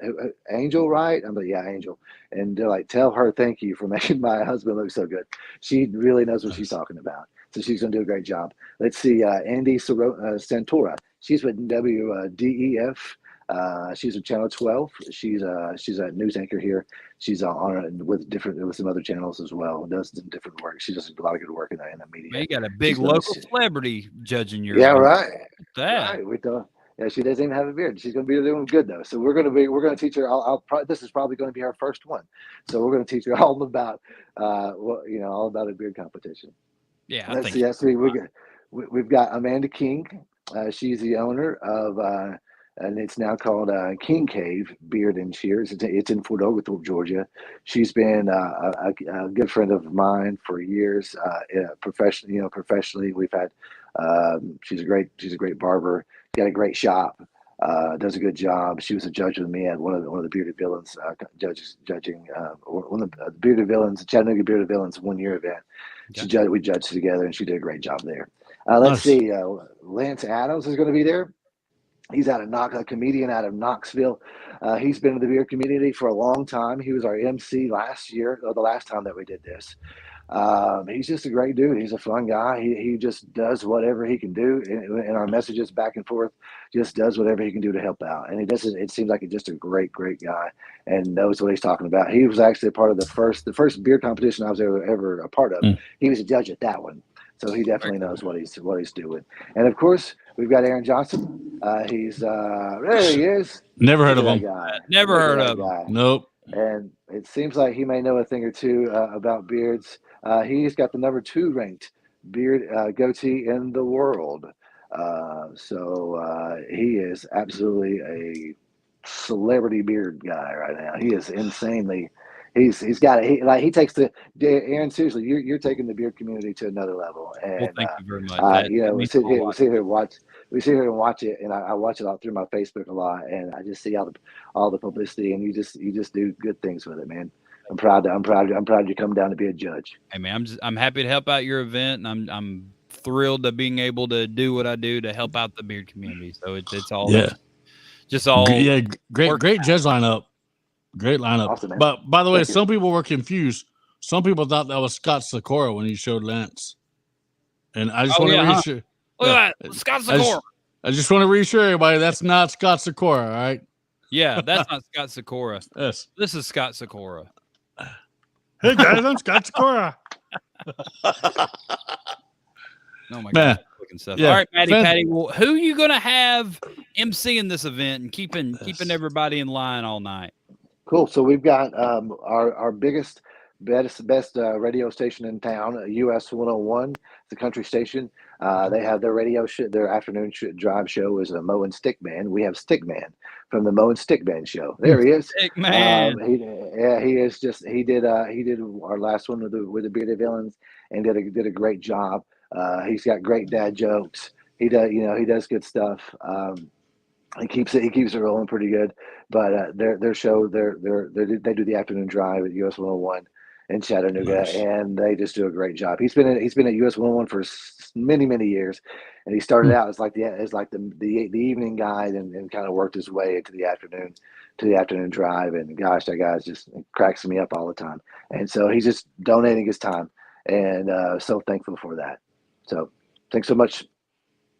Angel, right?" I'm like, "Yeah, Angel." And they're like, "Tell her thank you for making my husband look so good." She really knows what she's talking about. So she's going to do a great job. Let's see, Andy Santora. She's with WDEF. She's with Channel 12. She's a news anchor here. She's on with some other channels as well. Does some different work. She does a lot of good work in the media. Man, you got a big local celebrity judging your. Yeah, right. That. Right. We thought. Yeah, she doesn't even have a beard. She's going to be doing good though. So we're going to teach her. This is probably going to be our first one. So we're going to teach her all about all about a beard competition. Yeah, Let's see. We've got Amanda King. She's the owner of, and it's now called King Cave Beard and Shears. It's in Fort Oglethorpe, Georgia. She's been a good friend of mine for years. Professionally, we've had. She's a great barber. Got a great shop. Does a good job. She was a judge with me at one of the Bearded Villains judging one of the Bearded Villains, Chattanooga Bearded Villains 1 year event. Okay. We judged together, and she did a great job there. Let's see. Lance Adams is going to be there. He's a comedian out of Knoxville. He's been in the beard community for a long time. He was our MC last year, or the last time that we did this. He's just a great dude. He's a fun guy. He just does whatever he can do in our messages back and forth. Just does whatever he can do to help out. And it seems like he's just a great guy and knows what he's talking about. He was actually a part of the first beard competition I was ever a part of. He was a judge at that one. So he definitely knows what he's doing. And of course, we've got Aaron Johnson. There he is. Never heard of him. Never heard of him. Nope. And it seems like he may know a thing or two about beards. He's got the number 2 ranked beard goatee in the world. So he is absolutely a celebrity beard guy right now. He is insanely. He's got it. He takes Aaron, seriously, you're taking the beard community to another level. And well, thank you very much. we sit here and watch it, and I watch it all through my Facebook a lot, and I just see all the publicity, and you just do good things with it, man. I'm proud to come down to be a judge. Hey man, I'm happy to help out your event, and I'm thrilled to being able to do what I do to help out the beard community. So it's all just all great judge lineup. Great lineup. Awesome, but by the way, some people were confused. Some people thought that was Scott Sikora when he showed Lance. And I just want to reassure. Look at that. Scott Sikora. I just want to reassure everybody that's not Scott Sikora, all right? Yeah, that's not Scott Sikora. Yes. This is Scott Sikora. Hey guys, I'm Scott Sikora. Oh my God. Stuff. Yeah. All right, Patty. Well, who are you gonna have emceeing this event and keeping everybody in line all night? Cool. So we've got our best radio station in town, US 101, the country station. They have their their afternoon drive show is a Mow and Stick Man. We have Stick Man from the Mow and Stick Man show. There he is. Stick Man. He is just he did our last one with the Bearded Villains and did a great job. He's got great dad jokes. He does good stuff. He keeps it rolling pretty good. But their show they do the afternoon drive at US 101 in Chattanooga, and they just do a great job. He's been at US 101 for many years, and he started out as like the evening guide and kind of worked his way into the afternoon drive. And gosh, that guy's just cracks me up all the time. And so he's just donating his time, and so thankful for that. So thanks so much,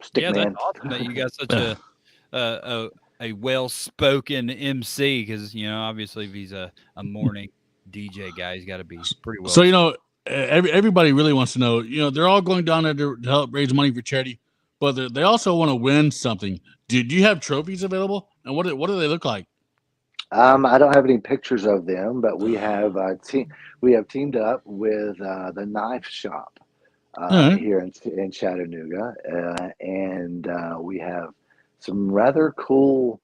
Stick Man. That's awesome that you got such a well-spoken MC, because obviously if he's a morning DJ guy, he's got to be pretty well. So everybody really wants to know. They're all going down there to help raise money for charity, but they also want to win something. Do you have trophies available, and what do they look like? I don't have any pictures of them, but we have teamed up with the Knife Shop here in Chattanooga, and we have some rather cool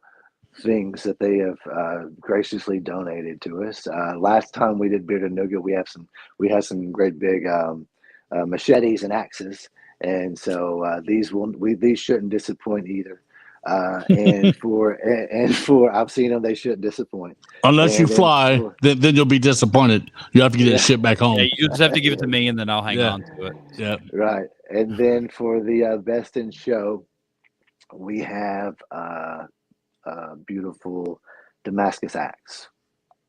things that they have graciously donated to us. Last time we did Beard-a-nooga, we had some great big machetes and axes, and so these shouldn't disappoint either. And for I've seen them, they shouldn't disappoint. Unless you And fly, then you'll be disappointed. You have to get it shipped back home. Yeah, you just have to give it to me, and then I'll hang on to it. Yeah. Right. And then for the Best in Show, we have beautiful Damascus axe.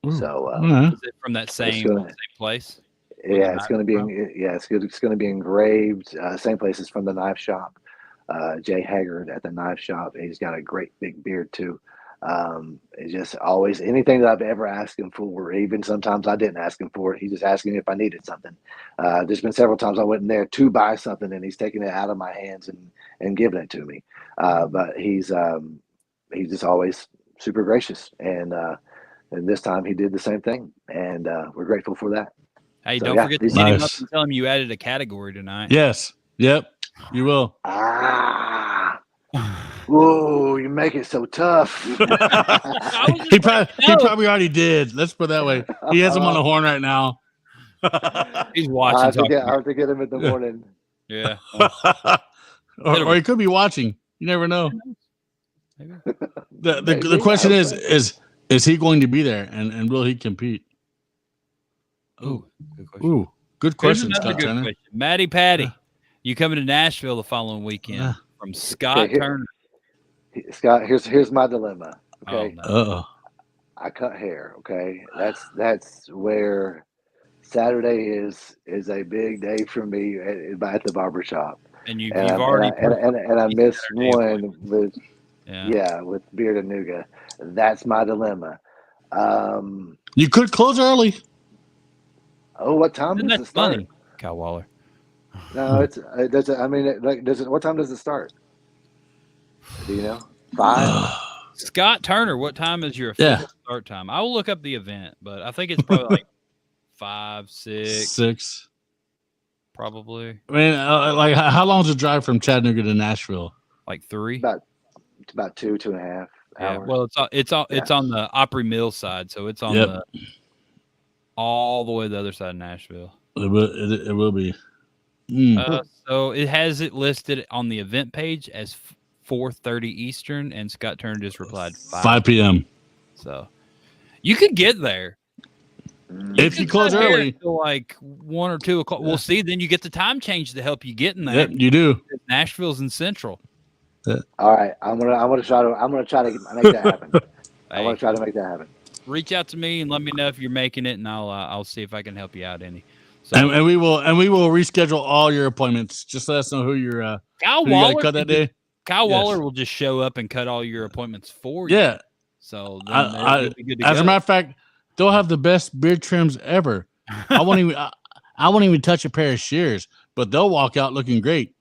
Ooh. So Is it from that same place? yeah, it's going to be it's good. It's going to be engraved same place as from the knife shop. Jay Haggard at the knife shop. He's got a great big beard too. It's just always anything that I've ever asked him for, even sometimes I didn't ask him for it. He just asked me if I needed something. There's been several times I went in there to buy something and he's taking it out of my hands and giving it to me. But he's just always super gracious. And this time he did the same thing. And we're grateful for that. Hey, So, don't yeah, forget to hit him up and tell him you added a category tonight. Yes. Yep. You will. Whoa, you make it so tough. He probably already did. Let's put it that way. He has him on the horn right now. He's watching. I have to get him in the morning. Yeah. or he could be watching. You never know. Maybe. The question is he going to be there and will he compete? Ooh, good question. Ooh, good question, Scott Turner. Question. Matty Patty, you coming to Nashville the following weekend from Scott Turner. Scott, here's my dilemma. Okay. Oh, no. I cut hair. Okay. That's where Saturday is a big day for me at the barbershop. And you've already and I missed one with with Beard-a-nooga. That's my dilemma. You could close early. Oh, what time does it start? Funny, Kyle Waller. No, it doesn't. I mean, what time does it start? Do you know? 5. Scott Turner, what time is your official start time? I will look up the event, but I think it's probably like 5, 6. Probably. I mean, like how long is the drive from Chattanooga to Nashville? Like 3. About 2.5 hours. Yeah. Well, it's on the Opry Mill side, so it's on all the way to the other side of Nashville. It will be. So it has it listed on the event page as 4:30 Eastern, and Scott Turner just replied 5 p.m. So you could get there if you close early, till like 1 or 2 o'clock. We'll see. Then you get the time change to help you get in there. Yep, you do. Nashville's in Central. All right, I'm gonna try to make that happen. I want to try to make that happen. Reach out to me and let me know if you're making it, and I'll see if I can help you out any. So, and we will reschedule all your appointments. Just let us know who you're Kyle Waller cut that day. Kyle Waller will just show up and cut all your appointments for you. Yeah. So then be good to as go. a matter of fact, they'll have the best beard trims ever. I won't even touch a pair of shears, but they'll walk out looking great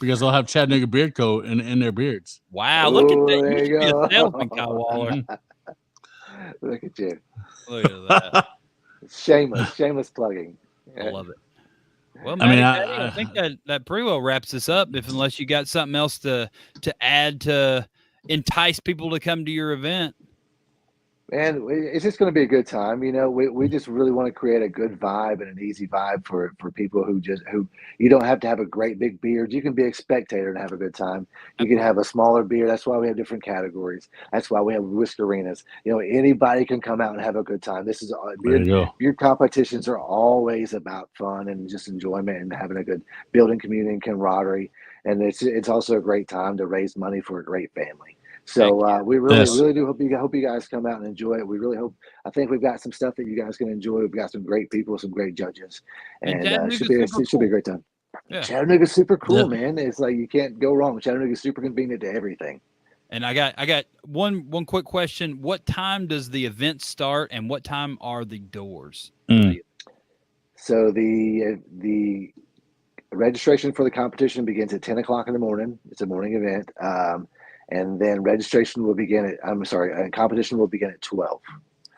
because they'll have Chattanooga Beard Co. in their beards. Wow, look at that. You should be a salesman, Kyle Waller. Look at you. Look at that. Shameless plugging. I love it. Well, Matty, I think that pretty well wraps this up. Unless you got something else to add to entice people to come to your event. Man, it's just going to be a good time. You know, we just really want to create a good vibe and an easy vibe for people who you don't have to have a great big beard. You can be a spectator and have a good time. You can have a smaller beard. That's why we have different categories. That's why we have whiskerinas. You know, anybody can come out and have a good time. This is beard competitions are always about fun and just enjoyment and having a good building community and camaraderie. And it's also a great time to raise money for a great family. So we really do hope you guys come out and enjoy it. We really hope. I think we've got some stuff that you guys can enjoy. We've got some great people, some great judges, and it should be a great time. Yeah. Chattanooga's super cool, man. It's like you can't go wrong. Chattanooga's super convenient to everything. And I got one quick question. What time does the event start, and what time are the doors? So the registration for the competition begins at 10 o'clock in the morning. It's a morning event. And then registration will begin competition will begin at 12.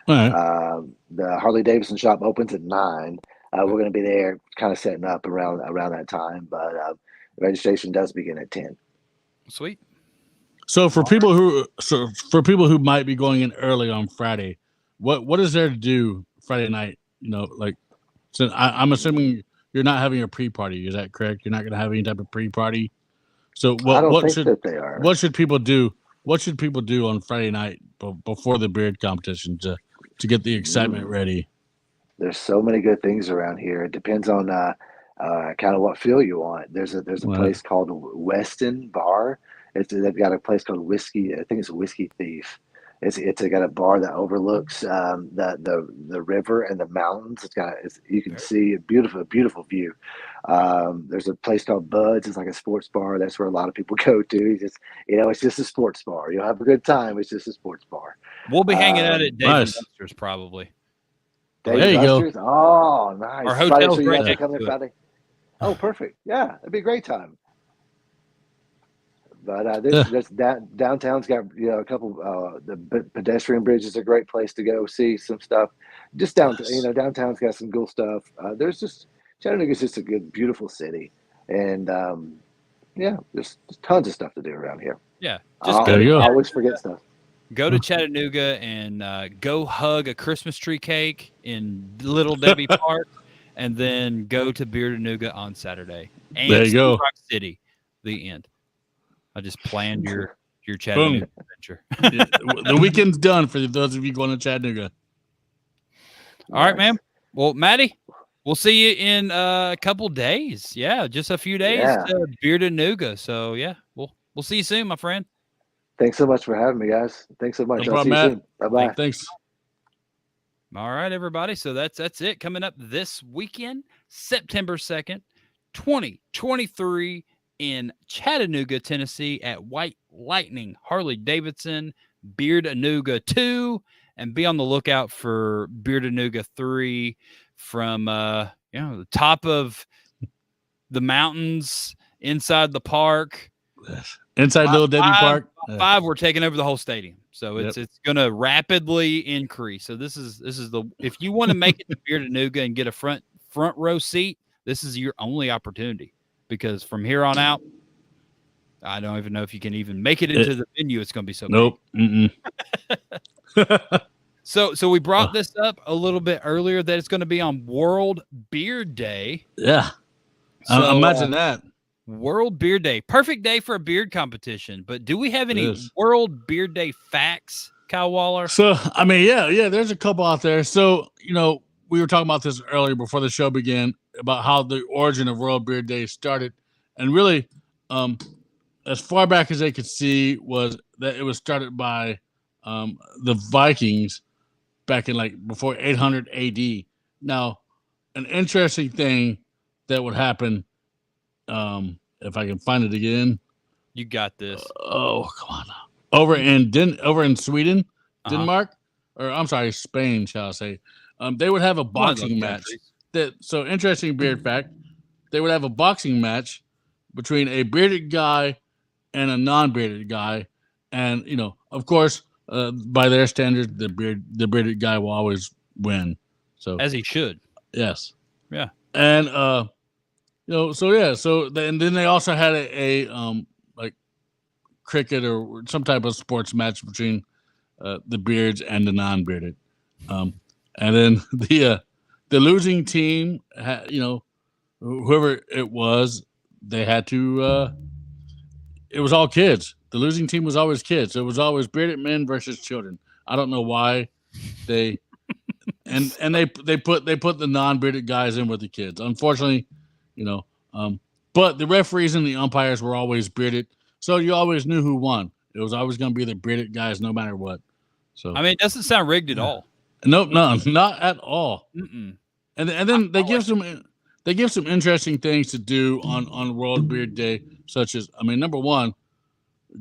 All right. The Harley-Davidson shop opens at 9. We're going to be there kind of setting up around that time, but registration does begin at 10. Sweet. So for people who might be going in early on Friday, what is there to do Friday night? Like, so I'm assuming you're not having a pre-party. Is that correct? You're not going to have any type of pre-party. So I don't think that they are. What should people do? What should people do on Friday night before the beard competition to get the excitement ready? There's so many good things around here. It depends on kind of what feel you want. There's a place called Weston Bar. They've got a place called Whiskey. I think it's Whiskey Thief. It's got a bar that overlooks the river and the mountains. You can see a beautiful view. There's a place called Buds. It's like a sports bar. That's where a lot of people go to. It's just a sports bar. You'll have a good time. It's just a sports bar. We'll be hanging out at Dave nice. and Buster's probably. Dave there you Buster's? go. Oh, nice. Our hotel's Friday, so you right guys next come to in it. Friday? Oh, perfect. Yeah, it'd be a great time. But this downtown's got a couple. The pedestrian bridge is a great place to go see some stuff. Just downtown, downtown's got some cool stuff. Chattanooga's just a good, beautiful city, and there's tons of stuff to do around here. Yeah, I go. always forget stuff. Go to Chattanooga and go hug a Christmas tree cake in Little Debbie Park, and then go to Beard-a-nooga on Saturday. And There you go. Rock City, the end. I just planned your Chattanooga adventure. The weekend's done for those of you going to Chattanooga. All right, man. Well, Maddie, we'll see you in a couple days. Yeah, just a few days to Beard-a-nooga. So, yeah, we'll see you soon, my friend. Thanks so much for having me, guys. Thanks so much. No I'll see problem, you soon. Bye-bye. Thanks. All right, everybody. So that's it. Coming up this weekend, September 2nd, 2023 in Chattanooga, Tennessee at Lightening, Harley-Davidson, Beard-a-nooga 2, and be on the lookout for Beard-a-nooga 3 from the top of the mountains inside the park. Inside Little Debbie Park. 5, we're taking over the whole stadium. So it's going to rapidly increase. So this is if you want to make it to Beard-a-nooga and get a front row seat, this is your only opportunity, because from here on out, I don't even know if you can even make it into the venue. It's going to be so nope. So we brought this up a little bit earlier that it's going to be on World Beard Day. Yeah. So, imagine that. World Beard Day. Perfect day for a beard competition. But do we have any World Beard Day facts, Kyle Waller? So, I mean, yeah, there's a couple out there. So, we were talking about this earlier before the show began about how the origin of World Beard Day started. And really, as far back as they could see, was that it was started by the Vikings back in before 800 AD. Now, an interesting thing that would happen, if I can find it again. You got this. Oh, come on now. Over in Sweden, Denmark, or I'm sorry, Spain, shall I say. They would have a boxing match. So interesting beard fact. They would have a boxing match between a bearded guy and a non-bearded guy. And, of course, by their standards, the bearded guy will always win. So as he should. Yes. Yeah. And and then they also had a cricket or some type of sports match between the beards and the non-bearded. And then the losing team, whoever it was, they had to. It was all kids. The losing team was always kids. It was always bearded men versus children. I don't know why they and they put the non-bearded guys in with the kids. Unfortunately, but the referees and the umpires were always bearded, so you always knew who won. It was always going to be the bearded guys, no matter what. So I mean, it doesn't sound rigged at all. Nope, no, not at all. Mm-mm. And then they give some interesting things to do on World Beard Day, such as, number one,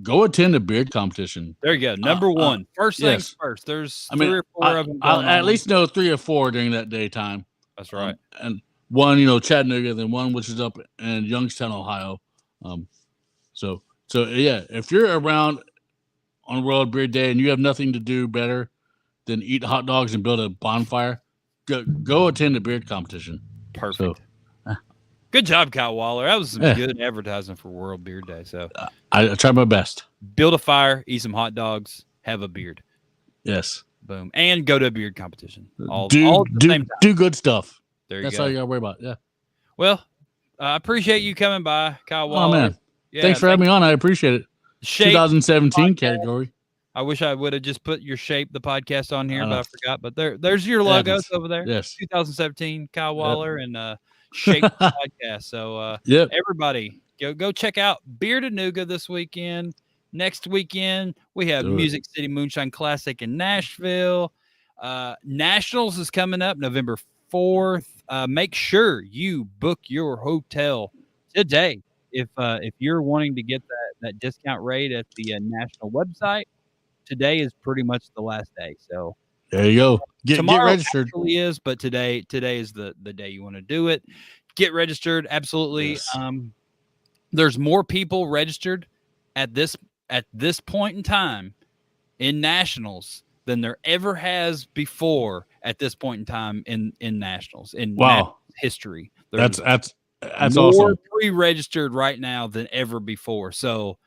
go attend a beard competition. There you go. Number one. First things first. There's 3 or 4 of them. I'll at least know 3 or 4 during that daytime. That's right. And one, Chattanooga, then one which is up in Youngstown, Ohio. So yeah, if you're around on World Beard Day and you have nothing to do better than eat hot dogs and build a bonfire, go attend a beard competition. Perfect. Good job, Kyle Waller. That was some Yeah. good advertising for World Beard Day. So I tried my best. build a fire, eat some hot dogs, have a beard. Yes. Boom. And go to a beard competition. All at Do the same time. do good stuff. There you That's go. all you gotta worry about. Yeah. Well, I appreciate you coming by, Kyle Waller. Oh man. Yeah, Thanks for having me on. I appreciate it. Shape 2017 podcast. category. I wish I would have just put your Shape the podcast on here, I but know. I forgot. But there's your logos over there. Yes. 2017, Kyle Waller and Shape the podcast. So Yep. everybody, go check out Beard-a-nooga this weekend. Next weekend, we have Do it. Music City Moonshine Classic in Nashville. Nationals is coming up November 4th. Make sure you book your hotel today if you're wanting to get that discount rate at the national website. Today is pretty much the last day. So There you go. Get tomorrow registered. actually is, but today is the day you want to do it. Get registered. Absolutely. Yes. There's more people registered at this point in time in nationals than there ever has before at this point in time in nationals in national history. That's more awesome. pre-registered right now than ever before. So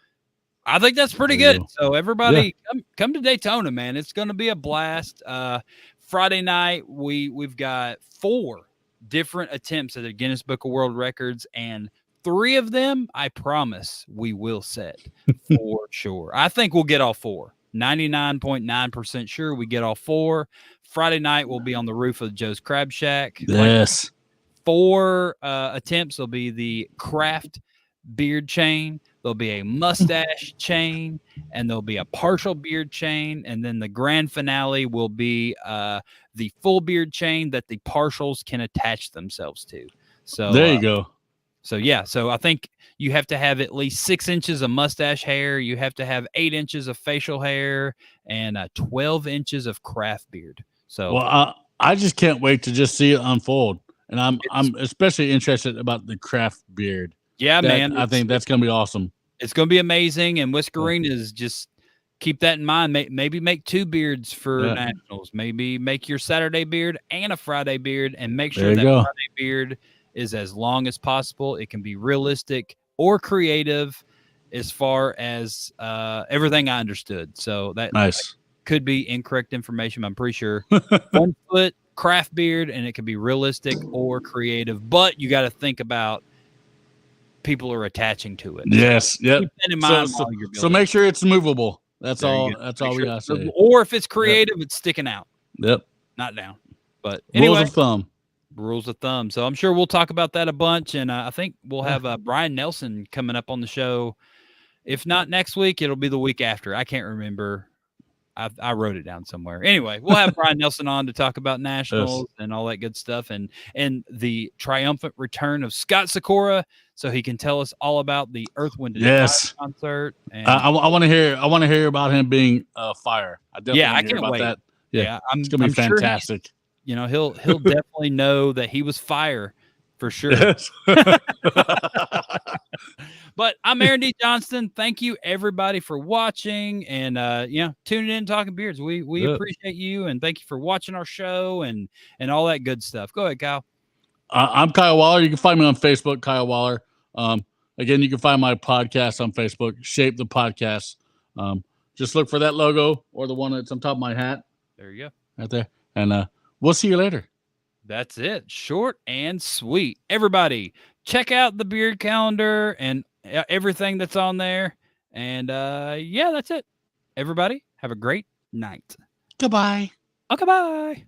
I think that's pretty good. So everybody come to Daytona, man. It's going to be a blast. Friday night, we've got 4 different attempts at the Guinness Book of World Records, and 3 of them, I promise, we will set for sure. I think we'll get all 4. 99.9% sure we get all 4. Friday night, we'll be on the roof of Joe's Crab Shack. Yes. 4 attempts will be the craft beard chain. There'll be a mustache chain, and there'll be a partial beard chain, and then the grand finale will be the full beard chain that the partials can attach themselves to. So There you go. So yeah, so I think you have to have at least 6 inches of mustache hair. You have to have 8 inches of facial hair and 12 inches of craft beard. So Well, I just can't wait to just see it unfold, and I'm especially interested about the craft beard. yeah, man, I think that's gonna be awesome. it's going to be amazing. And Whiskerine is just keep that in mind. Maybe make 2 beards for nationals. Maybe make your Saturday beard and a Friday beard, and make sure that Friday beard is as long as possible. It can be realistic or creative as far as everything I understood. So that could be incorrect information. I'm pretty sure 1 foot craft beard, and it can be realistic or creative, but you got to think about people are attaching to it. Yes. Yep. Keep that in mind while you're so building. make sure it's movable. That's There you all. go. That's Make all we sure gotta it's movable. say. Or if it's creative, it's sticking out, Yep. not down. But anyway, Rules of thumb. rules of thumb. So I'm sure we'll talk about that a bunch, and I think we'll have Brian Nelson coming up on the show. If not next week, it'll be the week after. I can't remember. I wrote it down somewhere. Anyway, we'll have Brian Nelson on to talk about nationals and all that good stuff, and the triumphant return of Scott Sikora, so he can tell us all about the Earth, Wind, and Fire concert. And I want to hear. I want to hear about him being fire. I definitely I wanna hear can't about wait. that. Yeah, it's gonna be sure fantastic. he'll definitely know that he was fire for sure. Yes. But I'm Aaron D. Johnston. Thank you everybody for watching and tuning in, Talking Beards. We appreciate you, and thank you for watching our show and all that good stuff. Go ahead, Kyle. I'm Kyle Waller. You can find me on Facebook, Kyle Waller. Again, you can find my podcast on Facebook, Shape the Podcast. Just look for that logo or the one that's on top of my hat. There you go. Right there. And we'll see you later. That's it. Short and sweet. Everybody, check out the beard calendar and everything that's on there. And that's it. Everybody, have a great night. Goodbye. Okay, bye.